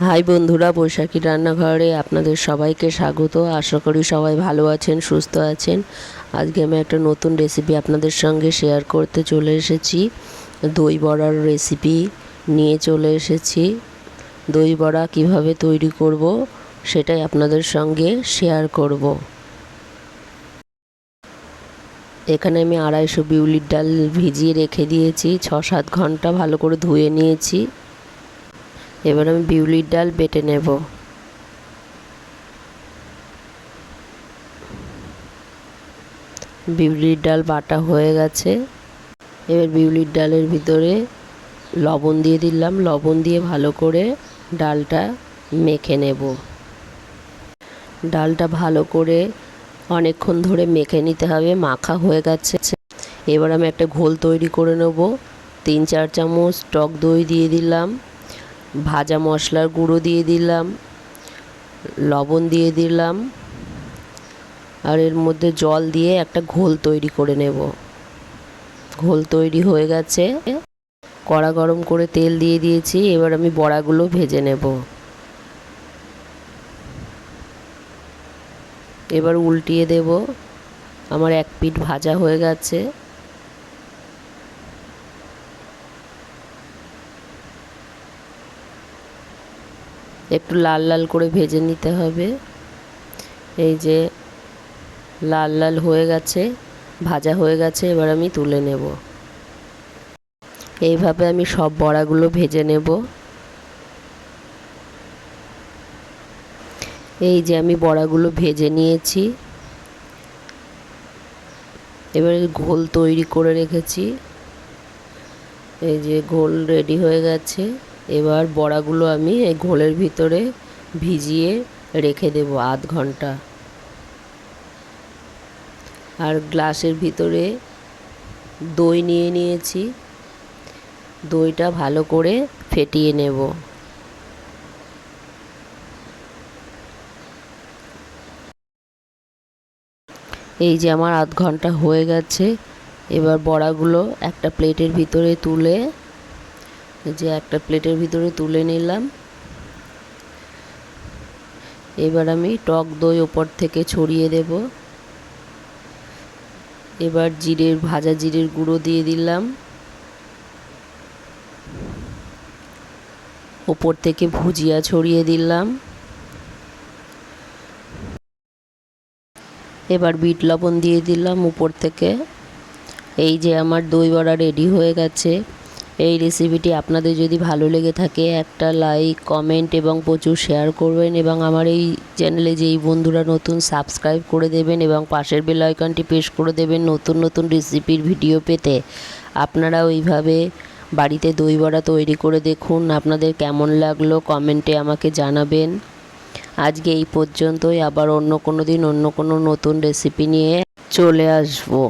High বন্ধুরা, বৈশাখী রান্নাঘরে আপনাদের সবাইকে স্বাগত। আশা করি সবাই ভালো আছেন, সুস্থ আছেন। আজকে আমি একটা নতুন রেসিপি আপনাদের সঙ্গে শেয়ার করতে চলে এসেছি। দই বড়ার রেসিপি নিয়ে চলে এসেছি। দই বড়া কীভাবে তৈরি করব সেটাই আপনাদের সঙ্গে শেয়ার করব। এখানে আমি 250 বিউলির ডাল ভিজিয়ে রেখে দিয়েছি, 6-7 ঘন্টা ভালো করে ধুয়ে নিয়েছি। এবার আমি বিউলির ডাল বেটে নেব। বিউলির ডাল বাটা হয়ে গেছে। এবার বিউলির ডালের ভিতরে লবণ দিয়ে দিলাম। লবণ দিয়ে ভালো করে ডালটা মেখে নেব। ডালটা ভালো করে অনেকক্ষণ ধরে মেখে নিতে হবে। মাখা হয়ে গেছে। এবার আমি একটা ঘোল তৈরি করে নেব। 3-4 চামচ টক দই দিয়ে দিলাম, ভাজা মশলার গুঁড়ো দিয়ে দিলাম, লবণ দিয়ে দিলাম, আর এর মধ্যে জল দিয়ে একটা ঘোল তৈরি করে নেব। ঘোল তৈরি হয়ে গেছে। কড়া গরম করে তেল দিয়ে দিয়েছি। এবার আমি বড়াগুলো ভেজে নেব। এবার উল্টিয়ে দেব। আমার এক পিঠ ভাজা হয়ে গেছে। একটু লাল লাল করে ভেজে নিতে হবে। এই যে লাল লাল হয়ে গেছে, ভাজা হয়ে গেছে। এবার আমি তুলে নেব। এইভাবে আমি সব বড়াগুলো ভেজে নেব। এই যে আমি বড়াগুলো ভেজে নিয়েছি। এবারে ঘোল তৈরি করে রেখেছি। এই যে ঘোল রেডি হয়ে গেছে। এবার বড়াগুলো আমি এই ঘোলের ভিতরে ভিজিয়ে রেখে দেব আধ ঘন্টা। আর গ্লাসের ভিতরে দই নিয়ে নিয়েছি। দইটা ভালো করে ফেটিয়ে নেব। এই যে আমার আধ ঘন্টা হয়ে গেছে। এবার বড়াগুলো একটা প্লেটের ভিতরে তুলে নিলাম। এবার আমি টক দই ওপর থেকে ছড়িয়ে দেব। এবার ভাজা জিরের গুঁড়ো দিয়ে দিলাম। ওপর থেকে ভুজিয়া ছড়িয়ে দিলাম। এবার বিট লবণ দিয়ে দিলাম উপর থেকে। এই যে আমার দই বড়া রেডি হয়ে গেছে। এই রেসিপিটি আপনাদের যদি ভালো লেগে থাকে একটা লাইক, কমেন্ট এবং প্রচুর শেয়ার করবেন, এবং আমার এই চ্যানেলে যেই বন্ধুরা নতুন সাবস্ক্রাইব করে দেবেন এবং পাশের বেল আইকনটি প্রেস করে দেবেন নতুন নতুন রেসিপির ভিডিও পেতে। আপনারা ওইভাবে বাড়িতে দই বড়া তৈরি করে দেখুন। আপনাদের কেমন লাগলো কমেন্টে আমাকে জানাবেন। আজকে এই পর্যন্তই। আবার অন্য কোনো দিন অন্য কোনো নতুন রেসিপি নিয়ে চলে আসবো।